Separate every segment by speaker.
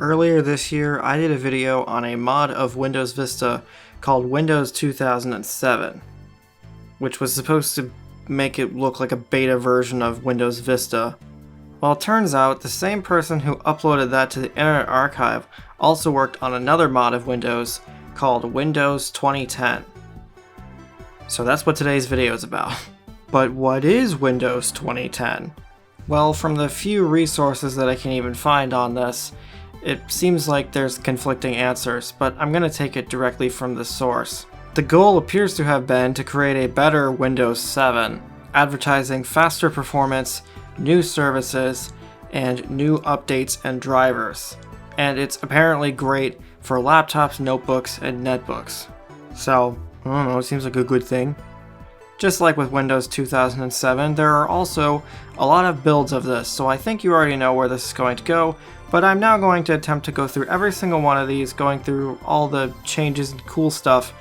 Speaker 1: Earlier this year, I did a video on a mod of Windows Vista called Windows 2007, which was supposed to make it look like a beta version of Windows Vista. Well, it turns out the same person who uploaded that to the Internet Archive also worked on another mod of Windows called Windows 2010. So that's what today's video is about. But what is Windows 2010? Well, from the few resources that I can even find on this, it seems like there's conflicting answers, but I'm going to take it directly from the source. The goal appears to have been to create a better Windows 7, advertising faster performance, new services, and new updates and drivers. And it's apparently great for laptops, notebooks, and netbooks. So, I don't know, it seems like a good thing. Just like with Windows 2007, there are also a lot of builds of this, so I think you already know where this is going to go, but I'm now going to attempt to go through every single one of these, going through all the changes and cool stuff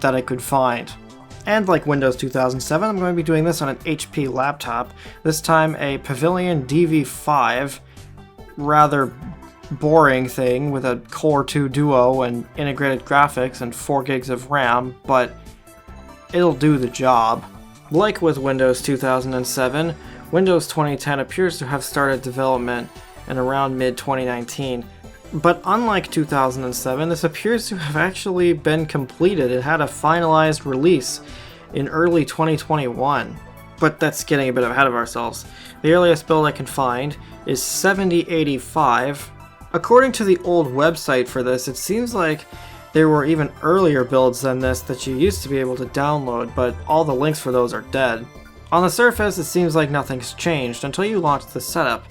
Speaker 1: that I could find. And like Windows 2007, I'm going to be doing this on an HP laptop, this time a Pavilion DV5, rather boring thing with a Core 2 Duo and integrated graphics and 4 gigs of RAM, but it'll do the job. Like with Windows 2007, Windows 2010 appears to have started development in around mid-2019, but unlike 2007, this appears to have actually been completed. It had a finalized release in early 2021, but that's getting a bit ahead of ourselves. The earliest build I can find is 7085. According to the old website for this, it seems like there were even earlier builds than this that you used to be able to download, but all the links for those are dead. On the surface, it seems like nothing's changed until you launch the setup,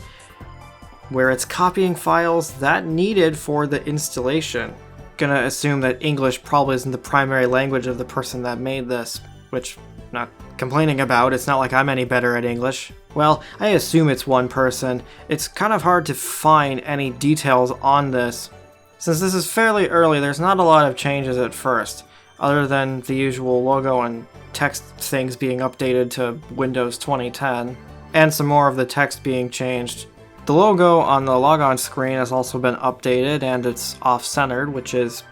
Speaker 1: where it's copying files that needed for the installation. Gonna assume that English probably isn't the primary language of the person that made this, which I'm not complaining about, it's not like I'm any better at English. Well, I assume it's one person. It's kind of hard to find any details on this. Since this is fairly early, there's not a lot of changes at first, other than the usual logo and text things being updated to Windows 2010, and some more of the text being changed. The logo on the logon screen has also been updated and it's off-centered, which is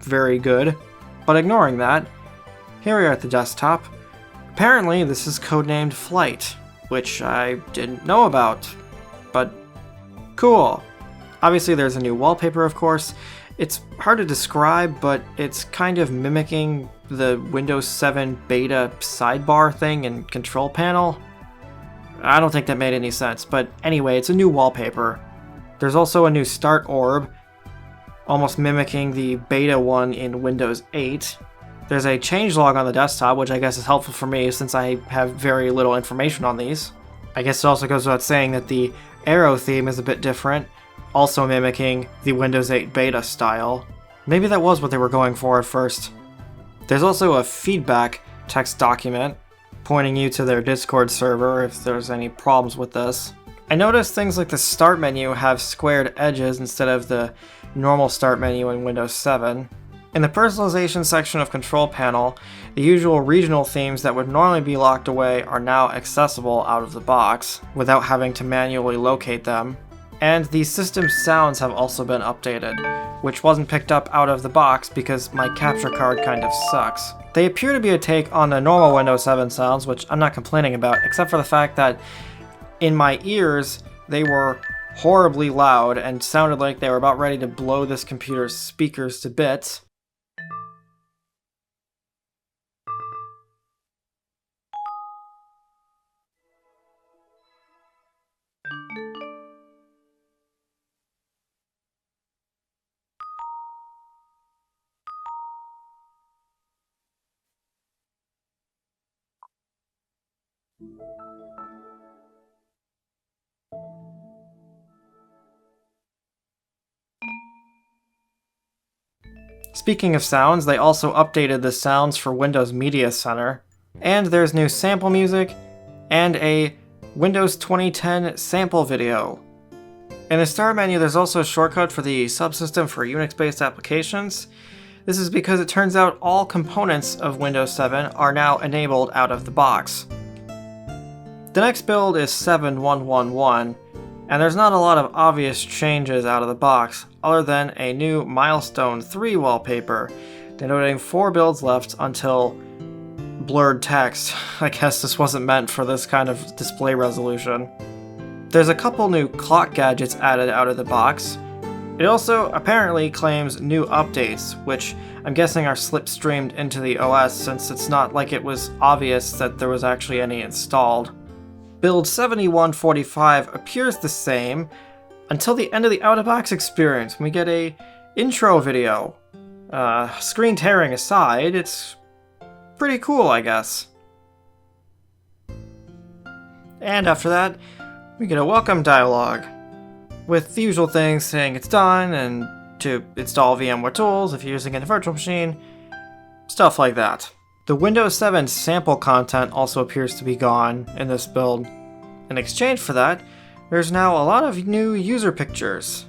Speaker 1: very good. But ignoring that, here we are at the desktop. Apparently this is codenamed Flight, which I didn't know about, but cool. Obviously there's a new wallpaper, of course. It's hard to describe, but it's kind of mimicking the Windows 7 beta sidebar thing and control panel. I don't think that made any sense, but anyway, it's a new wallpaper. There's also a new start orb, almost mimicking the beta one in Windows 8. There's a changelog on the desktop, which I guess is helpful for me since I have very little information on these. I guess it also goes without saying that the arrow theme is a bit different, also mimicking the Windows 8 beta style. Maybe that was what they were going for at first. There's also a feedback text document pointing you to their Discord server if there's any problems with this. I noticed things like the start menu have squared edges instead of the normal start menu in Windows 7. In the personalization section of Control Panel, the usual regional themes that would normally be locked away are now accessible out of the box without having to manually locate them. And the system sounds have also been updated, which wasn't picked up out of the box because my capture card kind of sucks. They appear to be a take on the normal Windows 7 sounds, which I'm not complaining about, except for the fact that in my ears, they were horribly loud and sounded like they were about ready to blow this computer's speakers to bits. Speaking of sounds, they also updated the sounds for Windows Media Center, and there's new sample music, and a Windows 2010 sample video. In the start menu, there's also a shortcut for the subsystem for Unix-based applications. This is because it turns out all components of Windows 7 are now enabled out of the box. The next build is 7111, And there's not a lot of obvious changes out of the box, other than a new Milestone 3 wallpaper, denoting 4 builds left until blurred text. I guess this wasn't meant for this kind of display resolution. There's a couple new clock gadgets added out of the box. It also apparently claims new updates, which I'm guessing are slipstreamed into the OS since it's not like it was obvious that there was actually any installed. Build 7145 appears the same until the end of the out-of-box experience when we get a intro video. Screen tearing aside, it's pretty cool, I guess. And after that, we get a welcome dialogue, with the usual things saying it's done, and to install VMware tools if you're using a virtual machine, stuff like that. The Windows 7 sample content also appears to be gone in this build. In exchange for that, there's now a lot of new user pictures,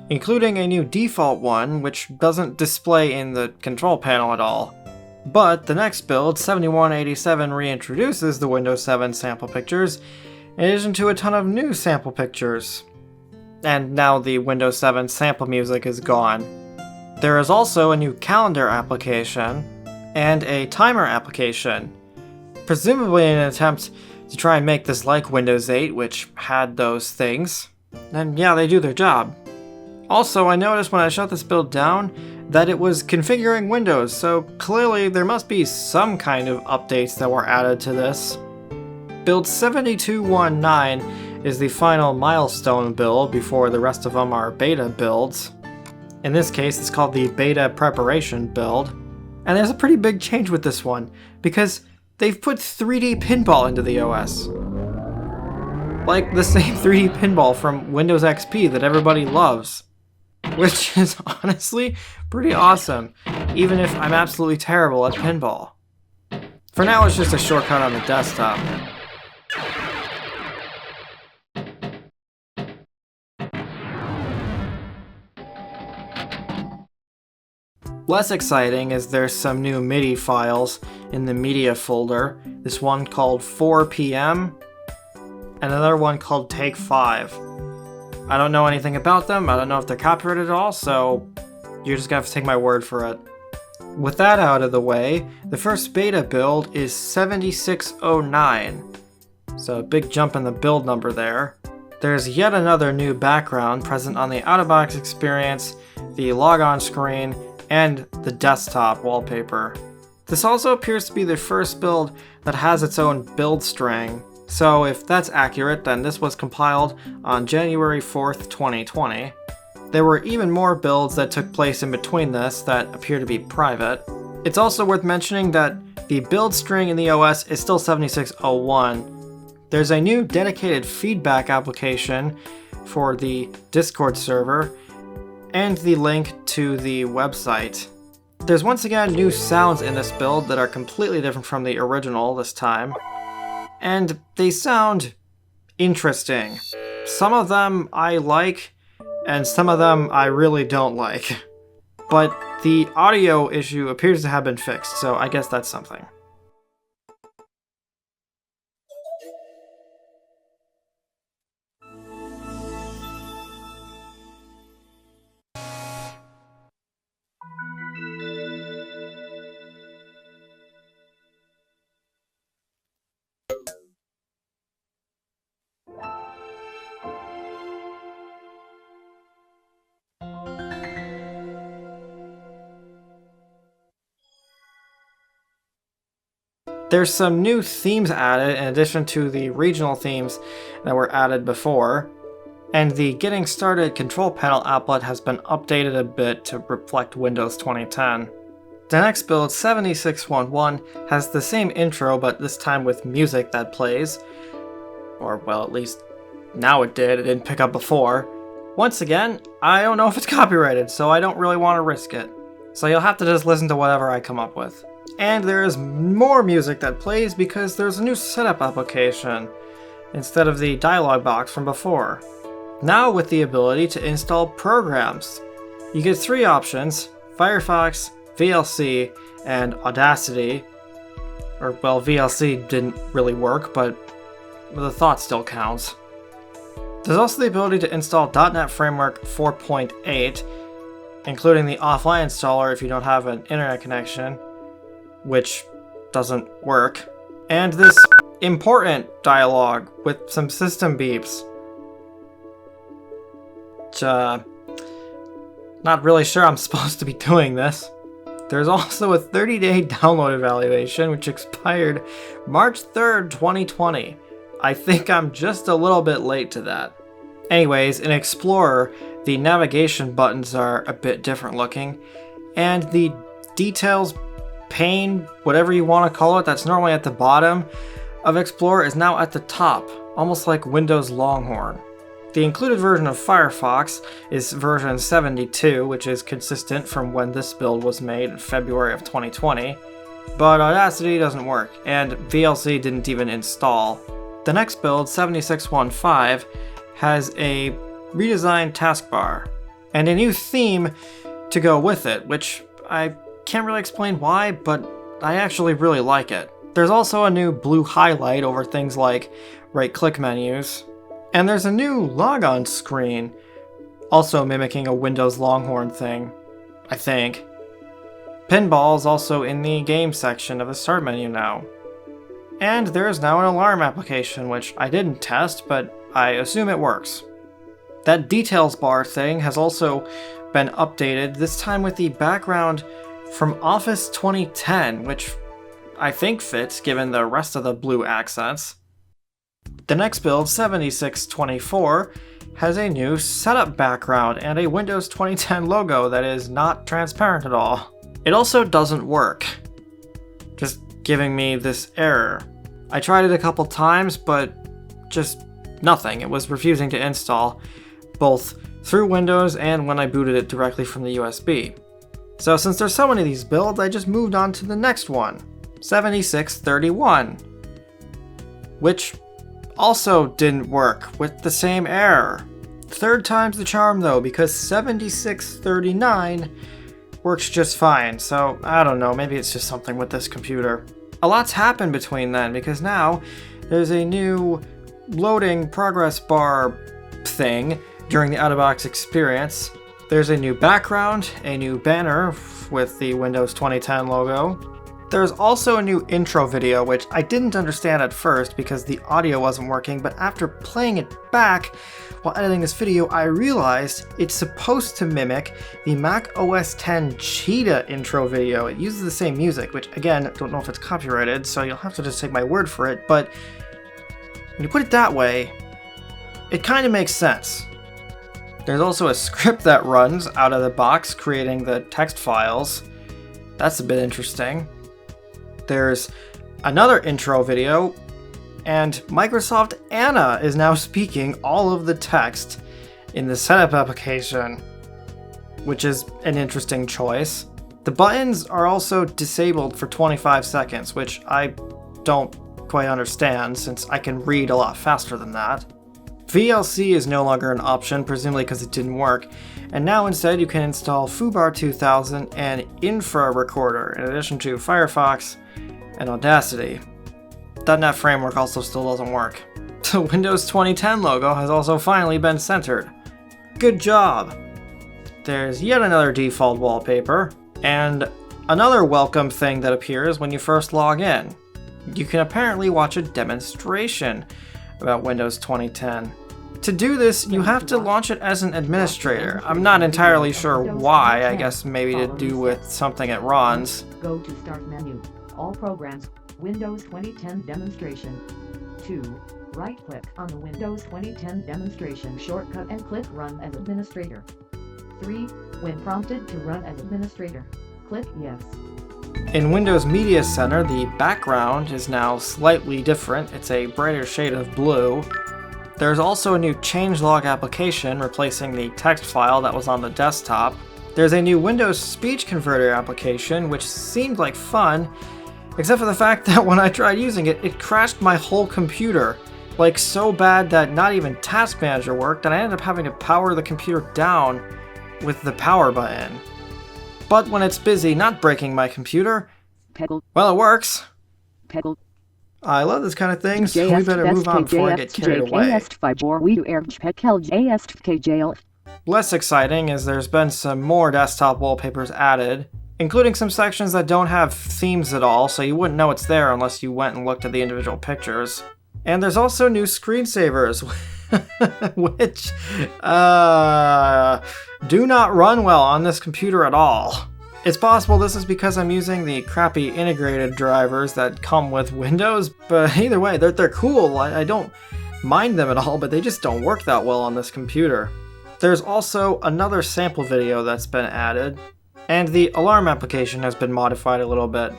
Speaker 1: including a new default one which doesn't display in the control panel at all. But the next build, 7187, reintroduces the Windows 7 sample pictures, in addition to a ton of new sample pictures. And now the Windows 7 sample music is gone. There is also a new calendar application and a timer application, presumably in an attempt to try and make this like Windows 8, which had those things. And yeah, they do their job. Also, I noticed when I shut this build down that it was configuring Windows, so clearly there must be some kind of updates that were added to this. Build 7219 is the final milestone build before the rest of them are beta builds. In this case, it's called the beta preparation build. And there's a pretty big change with this one, because they've put 3D pinball into the OS. Like the same 3D pinball from Windows XP that everybody loves. Which is honestly pretty awesome, even if I'm absolutely terrible at pinball. For now, it's just a shortcut on the desktop. Less exciting is there's some new MIDI files in the media folder. This one called 4 PM, and another one called Take 5. I don't know anything about them, I don't know if they're copyrighted at all, so you're just gonna have to take my word for it. With that out of the way, the first beta build is 7609. So a big jump in the build number there. There's yet another new background present on the out-of-box experience, the logon screen, and the desktop wallpaper. This also appears to be the first build that has its own build string. So if that's accurate, then this was compiled on January 4th, 2020. There were even more builds that took place in between this that appear to be private. It's also worth mentioning that the build string in the OS is still 7601. There's a new dedicated feedback application for the Discord server, and the link to the website. There's once again new sounds in this build that are completely different from the original this time. And they sound interesting. Some of them I like, and some of them I really don't like. But the audio issue appears to have been fixed, so I guess that's something. There's some new themes added in addition to the regional themes that were added before, and the Getting Started control panel applet has been updated a bit to reflect Windows 2010. The next build, 7611, has the same intro but this time with music that plays. Or, well, at least now it did, it didn't pick up before. Once again, I don't know if it's copyrighted, so I don't really want to risk it. So you'll have to just listen to whatever I come up with. And there is more music that plays because there's a new setup application instead of the dialog box from before. Now with the ability to install programs. You get 3 options: Firefox, VLC, and Audacity. Or, well, VLC didn't really work, but the thought still counts. There's also the ability to install .NET Framework 4.8, including the offline installer if you don't have an internet connection, which doesn't work, and this important dialogue with some system beeps. Not really sure I'm supposed to be doing this. There's also a 30-day download evaluation, which expired March 3rd, 2020. I think I'm just a little bit late to that. Anyways, in Explorer, the navigation buttons are a bit different looking, and the details pane, whatever you want to call it, that's normally at the bottom of Explorer is now at the top, almost like Windows Longhorn. The included version of Firefox is version 72, which is consistent from when this build was made in February of 2020, but Audacity doesn't work, and VLC didn't even install. The next build, 7615, has a redesigned taskbar, and a new theme to go with it, which I can't really explain why, but I actually really like it. There's also a new blue highlight over things like right-click menus, and there's a new logon screen, also mimicking a Windows Longhorn thing, I think. Pinball is also in the game section of the start menu now. And there is now an alarm application, which I didn't test, but I assume it works. That details bar thing has also been updated, this time with the background from Office 2010, which I think fits given the rest of the blue accents. The next build, 7624, has a new setup background and a Windows 2010 logo that is not transparent at all. It also doesn't work, just giving me this error. I tried it a couple times, but just nothing. It was refusing to install, both through Windows and when I booted it directly from the USB. So since there's so many of these builds, I just moved on to the next one, 7631, which also didn't work with the same error. Third time's the charm though, because 7639 works just fine, so I don't know, maybe it's just something with this computer. A lot's happened between then, because now there's a new loading progress bar thing during the out-of-box experience. There's a new background, a new banner with the Windows 2010 logo. There's also a new intro video, which I didn't understand at first because the audio wasn't working, but after playing it back while editing this video, I realized it's supposed to mimic the Mac OS X Cheetah intro video. It uses the same music, which again, don't know if it's copyrighted, so you'll have to just take my word for it, but when you put it that way, it kind of makes sense. There's also a script that runs out of the box, creating the text files. That's a bit interesting. There's another intro video, and Microsoft Anna is now speaking all of the text in the setup application, which is an interesting choice. The buttons are also disabled for 25 seconds, which I don't quite understand since I can read a lot faster than that. VLC is no longer an option, presumably because it didn't work, and now instead you can install FooBar 2000 and Infra Recorder in addition to Firefox and Audacity. .NET Framework also still doesn't work. The Windows 2010 logo has also finally been centered. Good job! There's yet another default wallpaper, and another welcome thing that appears when you first log in. You can apparently watch a demonstration about Windows 2010. To do this, you have to launch it as an administrator. I'm not entirely sure why, I guess maybe to do with something it runs.
Speaker 2: Go to Start menu, All Programs, Windows 2010 Demonstration. 2. Right-click on the Windows 2010 Demonstration shortcut and click Run as Administrator. 3. When prompted to run as administrator, click Yes.
Speaker 1: In Windows Media Center, the background is now slightly different. It's a brighter shade of blue. There's also a new changelog application replacing the text file that was on the desktop. There's a new Windows speech converter application, which seemed like fun, except for the fact that when I tried using it, it crashed my whole computer. Like so bad that not even Task Manager worked, and I ended up having to power the computer down with the power button. But when it's busy not breaking my computer,
Speaker 2: Peggle.
Speaker 1: well, it works.
Speaker 2: Peggle.
Speaker 1: I love this kind of thing, so we better move on before I get carried away. Less exciting is there's been some more desktop wallpapers added, including some sections that don't have themes at all, so you wouldn't know it's there unless you went and looked at the individual pictures. And there's also new screensavers, which do not run well on this computer at all. It's possible this is because I'm using the crappy integrated drivers that come with Windows, but either way, they're cool. I don't mind them at all, but they just don't work that well on this computer. There's also another sample video that's been added, and the alarm application has been modified a little bit.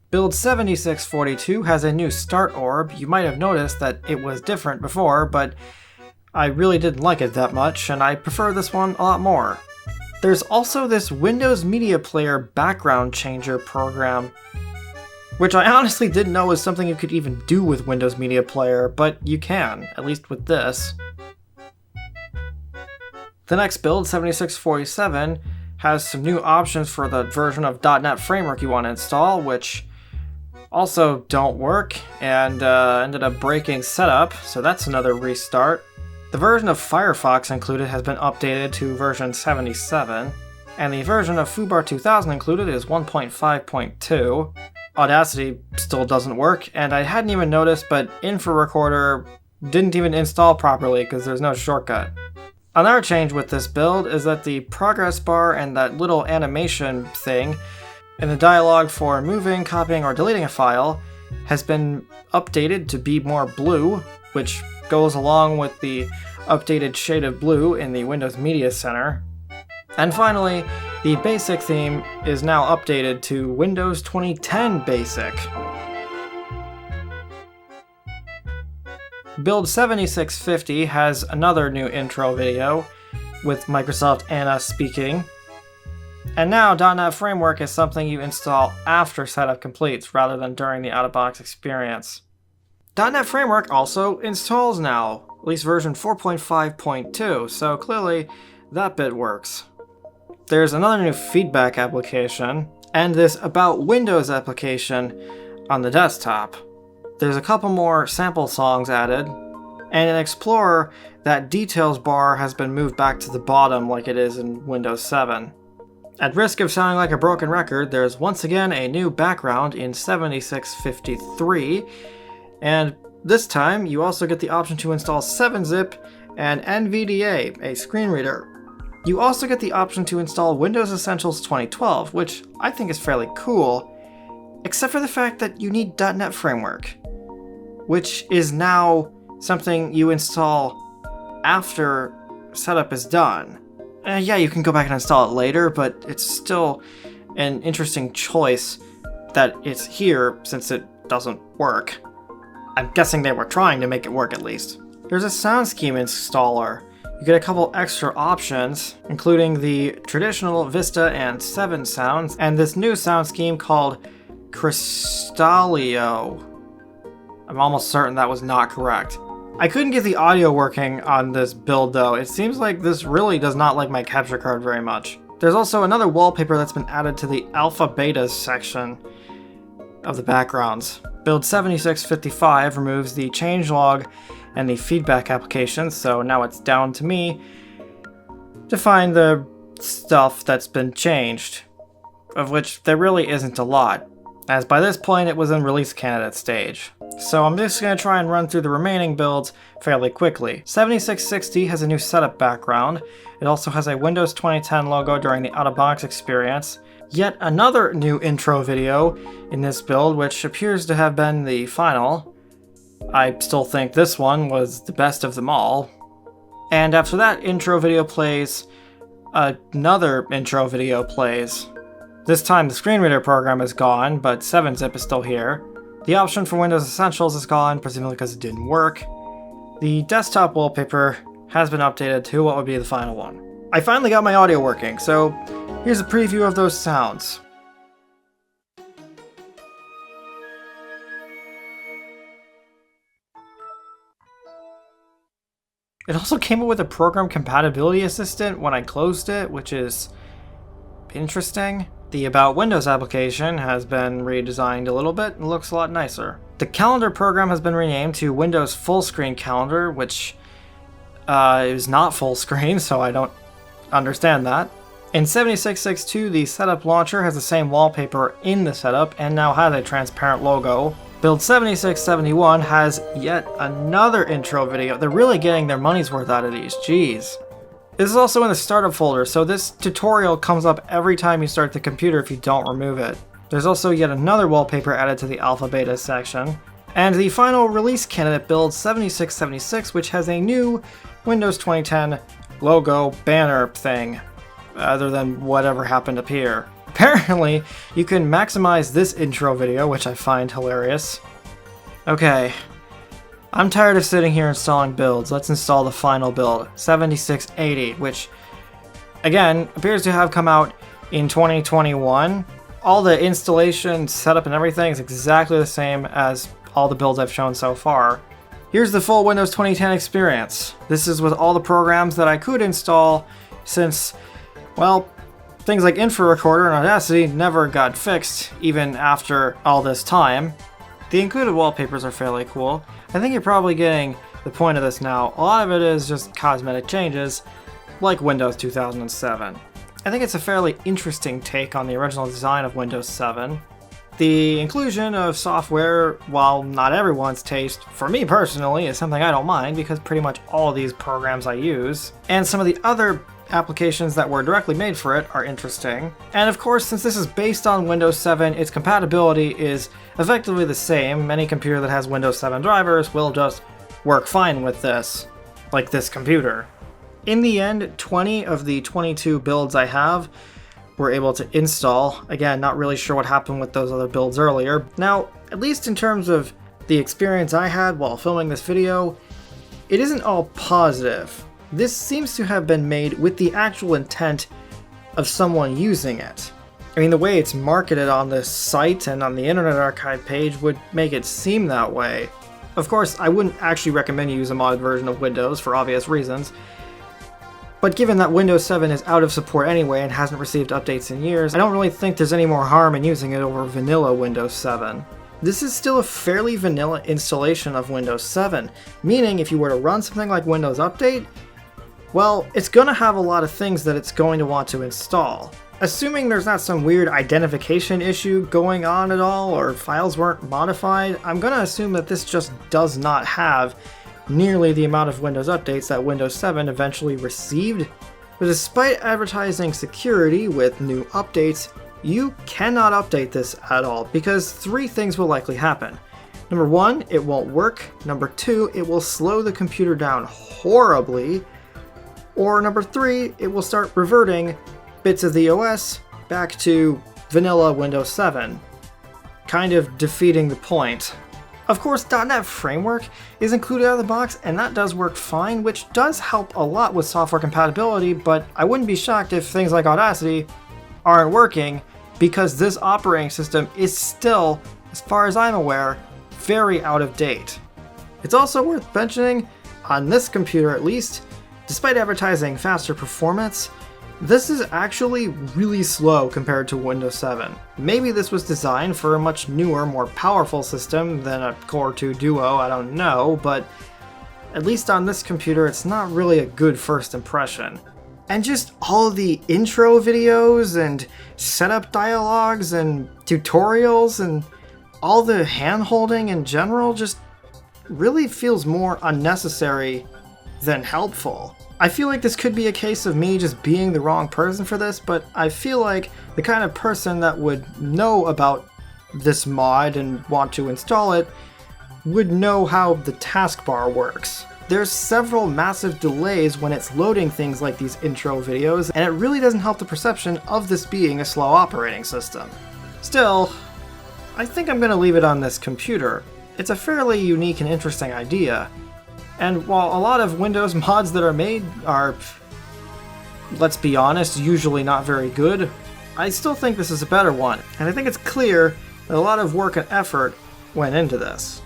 Speaker 1: Build 7642 has a new start orb. You might have noticed that it was different before, but I really didn't like it that much, and I prefer this one a lot more. There's also this Windows Media Player background changer program, which I honestly didn't know was something you could even do with Windows Media Player, but you can, at least with this. The next build, 7647, has some new options for the version of .NET Framework you want to install, which also don't work, and ended up breaking setup, so that's another restart. The version of Firefox included has been updated to version 77, and the version of FooBar 2000 included is 1.5.2. Audacity still doesn't work, and I hadn't even noticed, but InfraRecorder didn't even install properly because there's no shortcut. Another change with this build is that the progress bar and that little animation thing in the dialog for moving, copying, or deleting a file has been updated to be more blue, which goes along with the updated shade of blue in the Windows Media Center. And finally, the basic theme is now updated to Windows 2010 Basic. Build 7650 has another new intro video, with Microsoft Anna speaking. And now .NET Framework is something you install after setup completes, rather than during the out-of-box experience. .NET Framework also installs now, at least version 4.5.2, so clearly that bit works. There's another new feedback application, and this About Windows application on the desktop. There's a couple more sample songs added, and in Explorer, that details bar has been moved back to the bottom like it is in Windows 7. At risk of sounding like a broken record, there's once again a new background in 7653, and this time you also get the option to install 7-zip and NVDA, a screen reader. You also get the option to install Windows Essentials 2012, which I think is fairly cool, except for the fact that you need .NET Framework, which is now something you install after setup is done. Yeah, you can go back and install it later, but it's still an interesting choice that it's here since it doesn't work. I'm guessing they were trying to make it work at least. There's a SoundScheme installer. You get a couple extra options, including the traditional Vista and 7 sounds, and this new SoundScheme called Crystalio. I'm almost certain that was not correct. I couldn't get the audio working on this build though. It seems like this really does not like my capture card very much. There's also another wallpaper that's been added to the alpha betas section of the backgrounds. Build 7655 removes the changelog and the feedback applications, so now it's down to me to find the stuff that's been changed, of which there really isn't a lot, as by this point it was in release candidate stage. So I'm just going to try and run through the remaining builds fairly quickly. 7660 has a new setup background. It also has a Windows 2010 logo during the out-of-box experience. Yet another new intro video in this build, which appears to have been the final. I still think this one was the best of them all. And after that intro video plays, another intro video plays. This time the screen reader program is gone, but 7-zip is still here. The option for Windows Essentials is gone, presumably because it didn't work. The desktop wallpaper has been updated to what would be the final one. I finally got my audio working, so here's a preview of those sounds. It also came up with a program compatibility assistant when I closed it, which is interesting. The About Windows application has been redesigned a little bit and looks a lot nicer. The calendar program has been renamed to Windows Full Screen Calendar, which is not full screen, so I don't understand that. In 7662, the setup launcher has the same wallpaper in the setup and now has a transparent logo. Build 7671 has yet another intro video. They're really getting their money's worth out of these, jeez. This is also in the startup folder, so this tutorial comes up every time you start the computer if you don't remove it. There's also yet another wallpaper added to the alpha beta section. And the final release candidate build 7676, which has a new Windows 2010 logo banner thing, other than whatever happened up here. Apparently, you can maximize this intro video, which I find hilarious. Okay, I'm tired of sitting here installing builds. Let's install the final build, 7680, which, again, appears to have come out in 2021. All the installation, setup, and everything is exactly the same as all the builds I've shown so far. Here's the full Windows 2010 experience. This is with all the programs that I could install since, well, things like InfraRecorder and Audacity never got fixed, even after all this time. The included wallpapers are fairly cool. I think you're probably getting the point of this now. A lot of it is just cosmetic changes, like Windows 2007. I think it's a fairly interesting take on the original design of Windows 7. The inclusion of software, while not everyone's taste, for me personally, is something I don't mind because pretty much all of these programs I use, and some of the other applications that were directly made for it are interesting. And of course, since this is based on Windows 7, its compatibility is effectively the same. Any computer that has Windows 7 drivers will just work fine with this, like this computer. In the end, 20 of the 22 builds I have were able to install. Again, not really sure what happened with those other builds earlier. Now, at least in terms of the experience I had while filming this video, it isn't all positive. This seems to have been made with the actual intent of someone using it. I mean, the way it's marketed on this site and on the Internet Archive page would make it seem that way. Of course, I wouldn't actually recommend you use a modded version of Windows for obvious reasons, but given that Windows 7 is out of support anyway and hasn't received updates in years, I don't really think there's any more harm in using it over vanilla Windows 7. This is still a fairly vanilla installation of Windows 7, meaning if you were to run something like Windows Update, well, it's going to have a lot of things that it's going to want to install. Assuming there's not some weird identification issue going on at all, or files weren't modified, I'm going to assume that this just does not have nearly the amount of Windows updates that Windows 7 eventually received. But despite advertising security with new updates, you cannot update this at all, because three things will likely happen. Number one, it won't work. Number two, it will slow the computer down horribly. Or number three, it will start reverting bits of the OS back to vanilla Windows 7, kind of defeating the point. Of course, .NET Framework is included out of the box, and that does work fine, which does help a lot with software compatibility, but I wouldn't be shocked if things like Audacity aren't working, because this operating system is still, as far as I'm aware, very out of date. It's also worth mentioning, on this computer at least, despite advertising faster performance, this is actually really slow compared to Windows 7. Maybe this was designed for a much newer, more powerful system than a Core 2 Duo, I don't know, but at least on this computer it's not really a good first impression. And just all the intro videos and setup dialogues and tutorials and all the hand-holding in general just really feels more unnecessary than helpful. I feel like this could be a case of me just being the wrong person for this, but I feel like the kind of person that would know about this mod and want to install it would know how the taskbar works. There's several massive delays when it's loading things like these intro videos, and it really doesn't help the perception of this being a slow operating system. Still, I think I'm going to leave it on this computer. It's a fairly unique and interesting idea. And while a lot of Windows mods that are made are, let's be honest, usually not very good, I still think this is a better one, and I think it's clear that a lot of work and effort went into this.